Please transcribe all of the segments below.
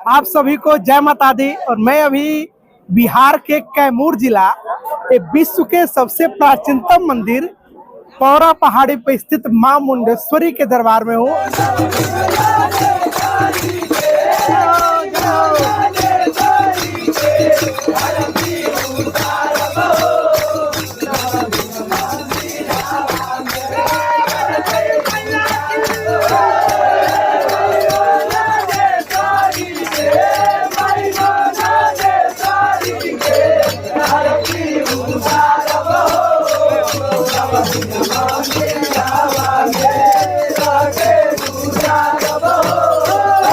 आप सभी को जय माता दी। और मैं अभी बिहार के कैमूर जिला विश्व के सबसे प्राचीनतम मंदिर पौरा पहाड़ी पर स्थित मां मुंडेश्वरी के दरबार में हूँ।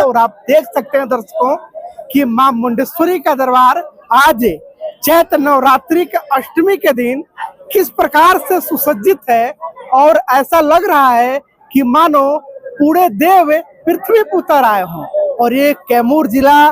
और आप देख सकते हैं दर्शकों कि मां मुंडेश्वरी का दरबार आज चैत्र नवरात्रि के अष्टमी के दिन किस प्रकार से सुसज्जित है और ऐसा लग रहा है कि मानो पूरे देव पृथ्वी पर उतर आए हों। और ये कैमूर जिला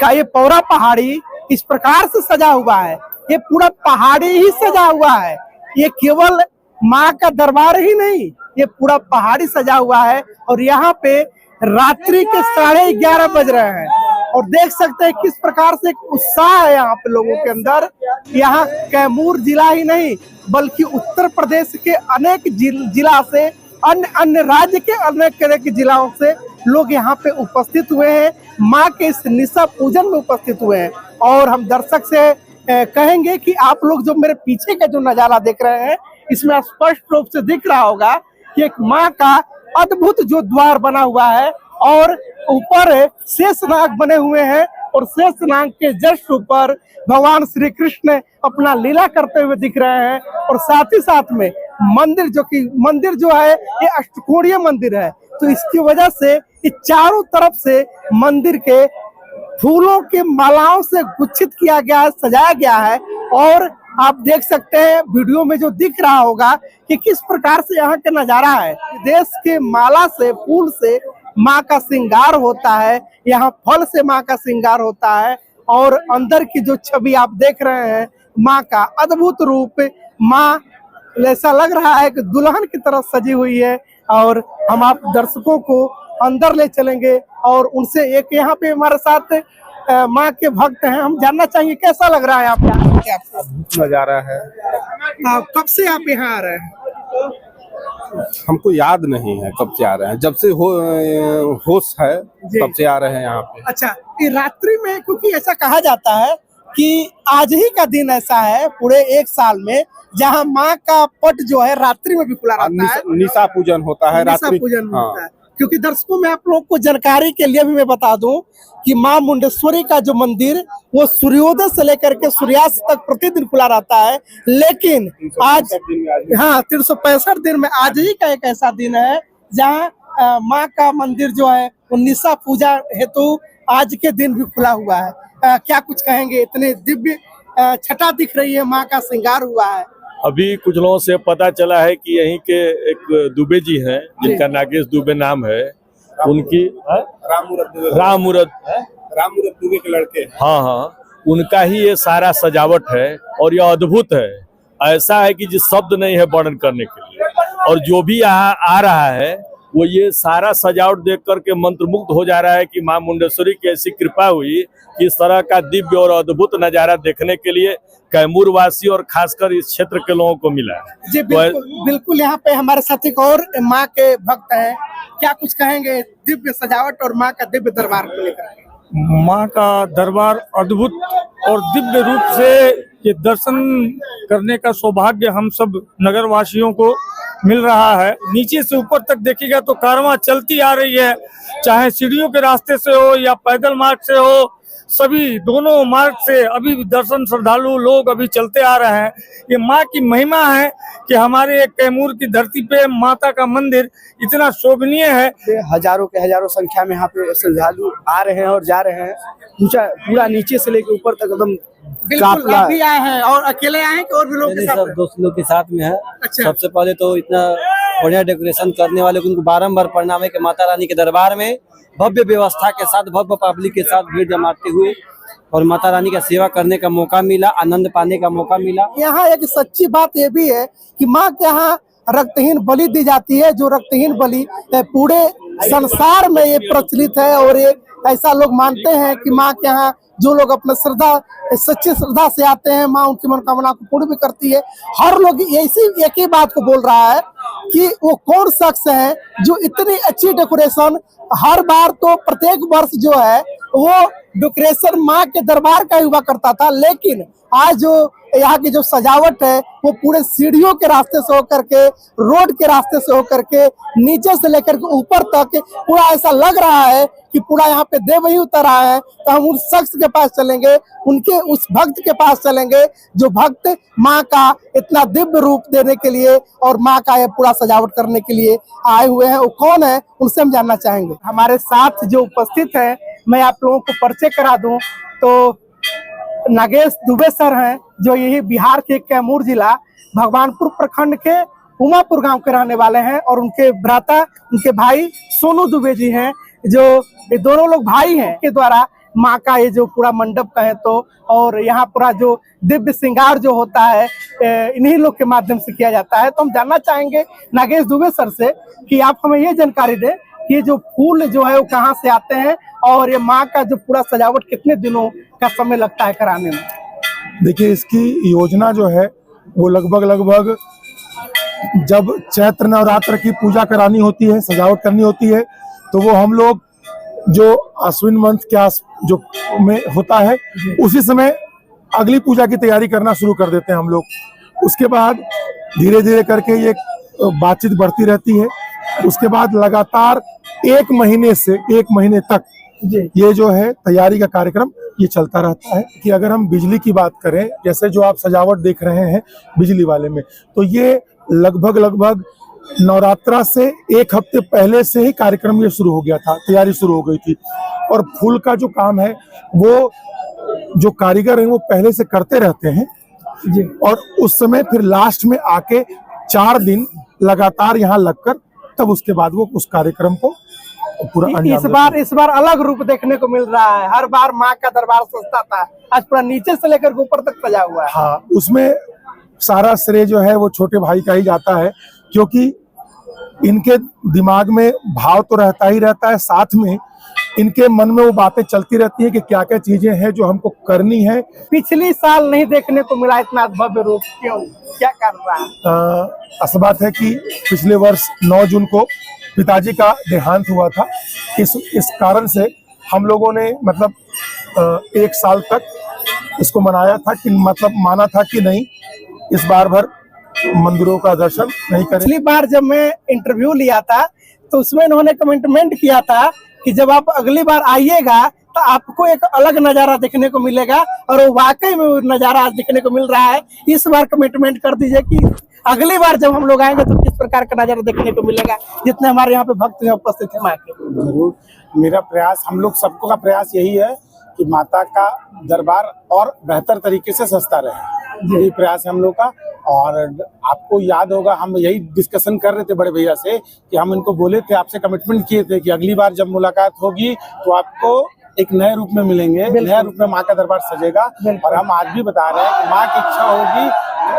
का ये पौरा पहाड़ी इस प्रकार से सजा हुआ है, ये पूरा पहाड़ी ही सजा हुआ है। ये केवल माँ का दरबार ही नहीं, ये पूरा पहाड़ी सजा हुआ है। और यहाँ पे रात्रि के 11:30 बज रहे हैं और देख सकते हैं किस प्रकार से एक उत्साह है यहाँ पे लोगों के अंदर। यहाँ कैमूर जिला ही नहीं बल्कि उत्तर प्रदेश के अनेक जिला से अन्य राज्य के अनेक तरह के जिलों से लोग यहाँ पे उपस्थित हुए हैं, माँ के इस निशा पूजन में उपस्थित हुए हैं। और हम दर्शक से कहेंगे कि आप लोग जो मेरे पीछे का जो नजारा देख रहे हैं इसमें स्पष्ट रूप से दिख रहा होगा कि एक माँ का अद्भुत जो द्वार बना हुआ है और ऊपर शेषनाग बने हुए हैं और शेषनाग के जस्ट ऊपर भगवान श्री कृष्ण अपना लीला करते हुए दिख रहे हैं। और साथ ही साथ में मंदिर जो है ये अष्टकोणीय मंदिर है, तो इसकी वजह से ये चारों तरफ से मंदिर के फूलों के मालाओं से गुच्छित किया गया है, सजाया गया है। और आप देख सकते हैं वीडियो में जो दिख रहा होगा कि किस प्रकार से यहाँ का नजारा है। देश के माला से फूल से माँ का श्रृंगार होता है, यहाँ फल से माँ का श्रृंगार होता है। और अंदर की जो छवि आप देख रहे हैं माँ का अद्भुत रूप, माँ ऐसा लग रहा है कि दुल्हन की तरह सजी हुई है। और हम आप दर्शकों को अंदर ले चलेंगे और उनसे एक यहाँ पे हमारे साथ माँ के भक्त हैं, हम जानना चाहेंगे कैसा लग रहा है आपको? नजारा है। कब से आप यहाँ आ रहे हैं? हमको याद नहीं है कब से आ रहे हैं, जब से होश है तब से आ रहे हैं यहाँ पे। अच्छा, ये रात्रि में क्योंकि ऐसा कहा जाता है कि आज ही का दिन ऐसा है पूरे एक साल में जहाँ माँ का पट जो है रात्रि में भी खुला रहता है, निशा पूजन होता है, रात्रि पूजन होता है। क्योंकि दर्शकों में आप लोग को जानकारी के लिए भी मैं बता दूं कि मां मुंडेश्वरी का जो मंदिर वो सूर्योदय से लेकर के सूर्यास्त तक प्रतिदिन खुला रहता है, लेकिन आज 365 दिन में आज ही का एक ऐसा दिन है जहां मां का मंदिर जो है वो निशा पूजा हेतु आज के दिन भी खुला हुआ है। क्या कुछ कहेंगे? इतने दिव्य छटा दिख रही है, माँ का श्रृंगार हुआ है। अभी कुछ लोगों से पता चला है कि यहीं के एक दुबे जी हैं जिनका नागेश दुबे नाम है, उनकी रामूरत दुबे के लड़के। हाँ, उनका ही ये सारा सजावट है और यह अद्भुत है। ऐसा है कि जिस शब्द नहीं है वर्णन करने के लिए। और जो भी यहाँ आ रहा है वो ये सारा सजावट देख करके मंत्रमुग्ध हो जा रहा है कि मां मुंडेश्वरी की ऐसी कृपा हुई कि इस तरह का दिव्य और अद्भुत नजारा देखने के लिए कैमूर वासी और खासकर इस क्षेत्र के लोगों को मिला है। जी बिल्कुल यहाँ पे हमारे साथ एक और माँ के भक्त हैं, क्या कुछ कहेंगे दिव्य सजावट और माँ का दिव्य दरबार को लेकर? माँ का दरबार अद्भुत और दिव्य रूप से ये दर्शन करने का सौभाग्य हम सब नगर वासियों को मिल रहा है। नीचे से ऊपर तक देखिएगा तो कारवां चलती आ रही है, चाहे सीढ़ियों के रास्ते से हो या पैदल मार्ग से हो, सभी दोनों मार्ग से अभी दर्शन श्रद्धालु लोग अभी चलते आ रहे हैं। ये माँ की महिमा है कि हमारे कैमूर की धरती पे माता का मंदिर इतना शोभनीय है। हजारों के हजारों संख्या में यहाँ पे श्रद्धालु आ रहे हैं और जा रहे हैं। पूरा नीचे से लेकर ऊपर तक एकदम काफिला भी आए हैं। और अकेले आए हैं कि और भी लोग के साथ? सब दोस्त लोग के साथ में है। अच्छा। सबसे पहले तो इतना बढ़िया डेकोरेशन करने वाले को उनको बारम्बार प्रणाम है कि माता रानी के दरबार में भव्य व्यवस्था के साथ, भव्य पब्लिक के साथ भीड़ जमाते हुए और माता रानी का सेवा करने का मौका मिला, आनंद पाने का मौका मिला। यहाँ एक सच्ची बात ये भी है कि माँ के यहाँ रक्तहीन बलि दी जाती है, जो रक्तहीन बलि पूरे संसार में ये प्रचलित है। और ये ऐसा लोग मानते हैं कि माँ के यहाँ जो लोग अपना सच्ची श्रद्धा से आते हैं, माँ उनकी मनोकामना को पूर्ण भी करती है। हर लोग एक ही बात को बोल रहा है कि वो कौन शख्स है जो इतनी अच्छी डेकोरेशन हर बार, तो प्रत्येक वर्ष जो है वो डेकोरेशन माँ के दरबार का हुआ करता था, लेकिन आज जो यहाँ की जो सजावट है वो पूरे सीढ़ियों के रास्ते से होकर के, रोड के रास्ते से होकर के, नीचे से लेकर के ऊपर तक पूरा ऐसा लग रहा है कि पूरा यहाँ पे देव ही उतर रहा है। तो हम उस शख्स के पास चलेंगे, उनके उस भक्त के पास चलेंगे जो भक्त माँ का इतना दिव्य रूप देने के लिए और माँ का ये पूरा सजावट करने के लिए आए हुए हैं। वो कौन है, उनसे हम जानना चाहेंगे। हमारे साथ जो उपस्थित है, मैं आप लोगों को परिचय करा दूं तो नागेश दुबे सर हैं, जो यही बिहार के कैमूर जिला भगवानपुर प्रखंड के उमापुर गांव के रहने वाले हैं। और उनके भ्राता, उनके भाई सोनू दुबे जी हैं, जो ये दोनों लोग भाई हैं, के द्वारा माँ का ये जो पूरा मंडप कहे तो, और यहाँ पूरा जो दिव्य श्रृंगार जो होता है इन्हीं लोग के माध्यम से किया जाता है। तो हम जानना चाहेंगे नागेश दुबे सर से कि आप हमें ये जानकारी दें कि ये जो फूल जो है वो कहाँ से आते हैं और ये माँ का जो पूरा सजावट कितने दिनों का समय लगता है कराने में। देखिए, इसकी योजना जो है वो लगभग जब चैत्र नवरात्र की पूजा करानी होती है, सजावट करनी होती है, तो वो हम लोग जो अश्विन मंथ के आस जो में होता है उसी समय अगली पूजा की तैयारी करना शुरू कर देते हैं हम लोग। उसके बाद धीरे धीरे करके ये बातचीत बढ़ती रहती है। उसके बाद लगातार 1 महीने से 1 महीने तक ये जो है तैयारी का कार्यक्रम ये चलता रहता है। कि अगर हम बिजली की बात करें, जैसे जो आप सजावट देख रहे हैं बिजली वाले में, तो ये लगभग नवरात्रा से 1 हफ्ते पहले से ही कार्यक्रम ये शुरू हो गया था, तैयारी शुरू हो गई थी। और फूल का जो काम है वो जो कारीगर हैं वो पहले से करते रहते हैं जी। और उस समय फिर लास्ट में आके 4 दिन लगातार यहाँ लगकर तब उसके बाद वो उस कार्यक्रम को पूरा इस बार अलग रूप देखने को मिल रहा है। हर बार माँ का दरबार सस्ता था, आज पूरा नीचे से लेकर ऊपर तक सजा हुआ है। हाँ, उसमें सारा श्रेय जो है वो छोटे भाई का ही जाता है, क्योंकि इनके दिमाग में भाव तो रहता ही रहता है, साथ में इनके मन में वो बातें चलती रहती है कि क्या क्या चीजें हैं जो हमको करनी है। पिछली साल नहीं देखने को मिला इतना भव्य रूप, क्यों, क्या कर रहा है? असल बात है कि पिछले वर्ष 9 जून को पिताजी का देहांत हुआ था। इस कारण से हम लोगों ने मतलब 1 साल तक इसको मनाया था कि मतलब माना था कि नहीं, इस बार भर मंदिरों का दर्शन नहीं करें। पिछली बार जब मैं इंटरव्यू लिया था तो उसमें इन्होंने कमिटमेंट किया था कि जब आप अगली बार आइएगा तो आपको एक अलग नजारा देखने को मिलेगा, और वो वाकई में वो नजारा आज देखने को मिल रहा है। इस बार कमिटमेंट कर दीजिए कि अगली बार जब हम लोग आएंगे तो किस प्रकार का नजारा देखने को मिलेगा, जितने हमारे यहाँ पे भक्त उपस्थित है माँ के। जरूर, मेरा प्रयास, हम लोग सबको का प्रयास यही है कि माता का दरबार और बेहतर तरीके से सजता रहे, यही प्रयास है हम लोग का। और आपको याद होगा, हम यही डिस्कशन कर रहे थे बड़े भैया से कि हम इनको बोले थे, आपसे कमिटमेंट किए थे कि अगली बार जब मुलाकात होगी तो आपको एक नए रूप में मिलेंगे, नए रूप में माँ का दरबार सजेगा। और हम आज भी बता रहे हैं कि माँ की इच्छा होगी तो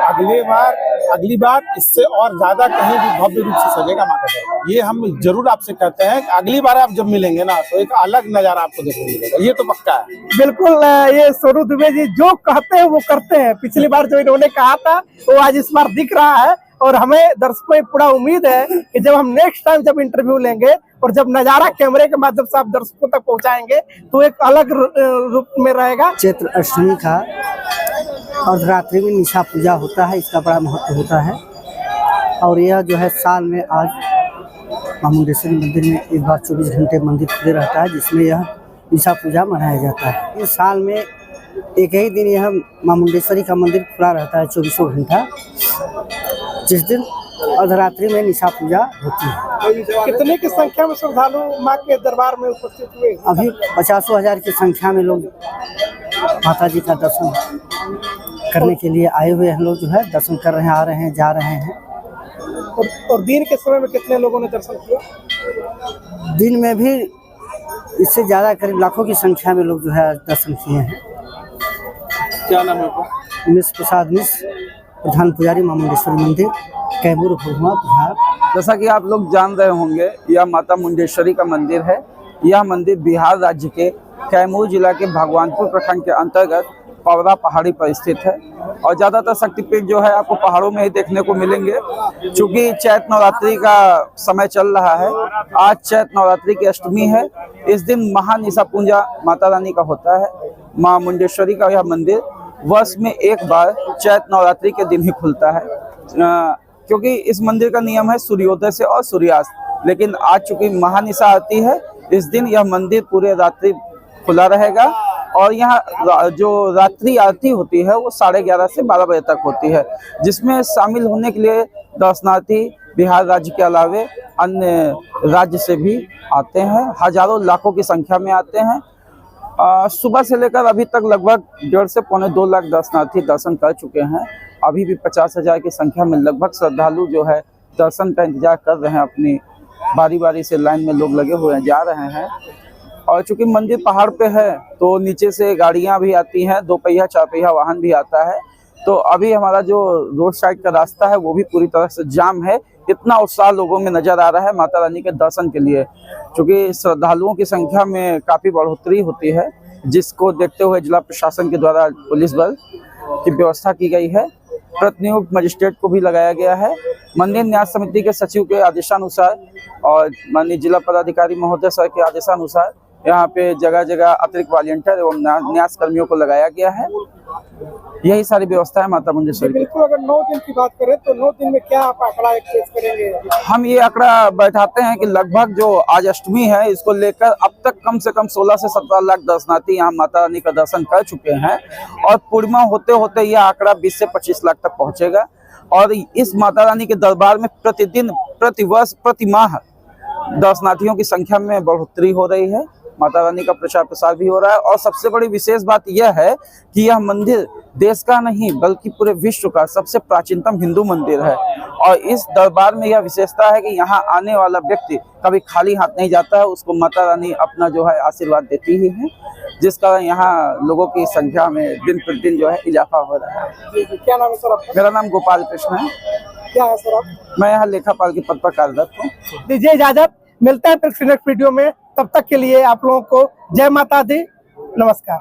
अगली बार इससे और ज्यादा कहीं भी भव्य रूप से सजेगा माँ का दरबार। ये हम जरूर आपसे कहते हैं कि अगली बार आप जब मिलेंगे ना तो एक अलग नजारा आपको देखने मिलेगा, ये तो पक्का है। बिल्कुल, ये सोनू दुबे जी जो कहते हैं वो करते हैं। पिछली बार जो इन्होंने कहा था वो आज इस बार दिख रहा है, और हमें दर्शकों में पूरा उम्मीद है कि जब हम नेक्स्ट टाइम जब इंटरव्यू लेंगे और जब नजारा कैमरे के माध्यम से आप दर्शकों तक पहुंचाएंगे तो एक अलग रूप में रहेगा। चैत्र अष्टमी का अर्धरात्रि में निशा पूजा होता है, इसका बड़ा महत्व होता है। और यह जो है साल में आज मां मुंडेश्वरी मंदिर में एक बार 24 घंटे मंदिर खुले रहता है, जिसमें यह निशा पूजा मनाया जाता है। इस साल में एक ही दिन यह मां मुंडेश्वरी का मंदिर खुला रहता है 24 घंटा, जिस दिन अर्धरात्रि में निशा पूजा होती है। कितने की संख्या में श्रद्धालु माँ के दरबार में उपस्थित हुए? अभी 50,000 की संख्या में लोग माता जी का दर्शन करने के लिए आए हुए हैं। लोग जो है दर्शन कर रहे हैं, आ रहे हैं, जा रहे हैं। और दिन के समय में कितने लोगों ने दर्शन किया? दिन में भी इससे ज्यादा करीब लाखों की संख्या में लोग जो है दर्शन किए हैं। क्या नाम है आपका? उमेश प्रसाद मिश्र, प्रधान पुजारी मां मुंडेश्वरी मंदिर। कैमूर भभुआ बिहार। जैसा कि आप लोग जान रहे होंगे, यह माता मुंडेश्वरी का मंदिर है। यह मंदिर बिहार राज्य के कैमूर जिला के भगवानपुर प्रखंड के अंतर्गत पवरा पहाड़ी पर स्थित है और ज़्यादातर शक्तिपीठ जो है आपको पहाड़ों में ही देखने को मिलेंगे। चूँकि चैत नवरात्रि का समय चल रहा है, आज चैत नवरात्रि की अष्टमी है। इस दिन महानिशा पूजा माता रानी का होता है। माँ मुंडेश्वरी का यह मंदिर वर्ष में एक बार चैत नवरात्रि के दिन ही खुलता है, क्योंकि इस मंदिर का नियम है सूर्योदय से और सूर्यास्त। लेकिन आज चूंकि महानिशा आती है, इस दिन यह मंदिर पूरे रात्रि खुला रहेगा और यहाँ जो रात्रि आरती होती है वो 11:30 से 12 बजे तक होती है, जिसमें शामिल होने के लिए दर्शनार्थी बिहार राज्य के अलावे अन्य राज्य से भी आते हैं। हजारों लाखों की संख्या में आते हैं। सुबह से लेकर अभी तक लगभग 1.5 से पौने 2 लाख दर्शनार्थी दर्शन कर चुके हैं। अभी भी 50,000 की संख्या में लगभग श्रद्धालु जो है दर्शन का इंतजार कर रहे हैं। अपनी बारी बारी से लाइन में लोग लगे हुए हैं, जा रहे हैं। और चूंकि मंदिर पहाड़ पे है तो नीचे से गाड़ियां भी आती हैं, 2 पहिया 4 पहिया वाहन भी आता है। तो अभी हमारा जो रोड साइड का रास्ता है वो भी पूरी तरह से जाम है। इतना उत्साह लोगों में नजर आ रहा है माता रानी के दर्शन के लिए, क्योंकि श्रद्धालुओं की संख्या में काफी बढ़ोतरी होती है, जिसको देखते हुए जिला प्रशासन के द्वारा पुलिस बल की व्यवस्था की गई है। प्रतिनियुक्त मजिस्ट्रेट को भी लगाया गया है। मंदिर न्यास समिति के सचिव के आदेशानुसार और माननीय जिला पदाधिकारी महोदय सर के आदेशानुसार यहाँ पे जगह जगह अतिरिक्त वॉलंटियर एवं न्यास कर्मियों को लगाया गया है। यही सारी व्यवस्था है माता मुंडेश्वरी की। बिल्कुल, अगर 9 दिन की बात करें तो 9 दिन में क्या आप आंकड़ा पेश करेंगे? हम ये आंकड़ा बैठाते हैं कि लगभग जो आज अष्टमी है, इसको लेकर अब तक कम से कम 16 से 17 लाख दर्शनार्थी यहाँ माता रानी का दर्शन कर चुके हैं और पूर्णिमा होते होते यह आंकड़ा 20 से 25 लाख तक पहुंचेगा। और इस माता रानी के दरबार में प्रतिदिन, प्रतिवर्ष, प्रति माह दर्शनार्थियों की संख्या में बढ़ोतरी हो रही है। माता रानी का प्रचार प्रसार भी हो रहा है। और सबसे बड़ी विशेष बात यह है कि यह मंदिर देश का नहीं बल्कि पूरे विश्व का सबसे प्राचीनतम हिंदू मंदिर है। और इस दरबार में यह विशेषता है कि यहाँ आने वाला व्यक्ति कभी खाली हाथ नहीं जाता है, उसको माता रानी अपना जो है आशीर्वाद देती ही है, जिस कारण यहाँ लोगों की संख्या में दिन प्रतिदिन जो है इजाफा हो रहा है। क्या नाम है सर आपका? मेरा नाम गोपाल कृष्ण है। क्या है सर आप? मैं यहाँ लेखापाल के पद पर कार्यरत हूँ। दीजिए इजाजत, मिलता है फिर नेक्स्ट वीडियो में। तब तक के लिए आप लोगों को जय माता दी, नमस्कार।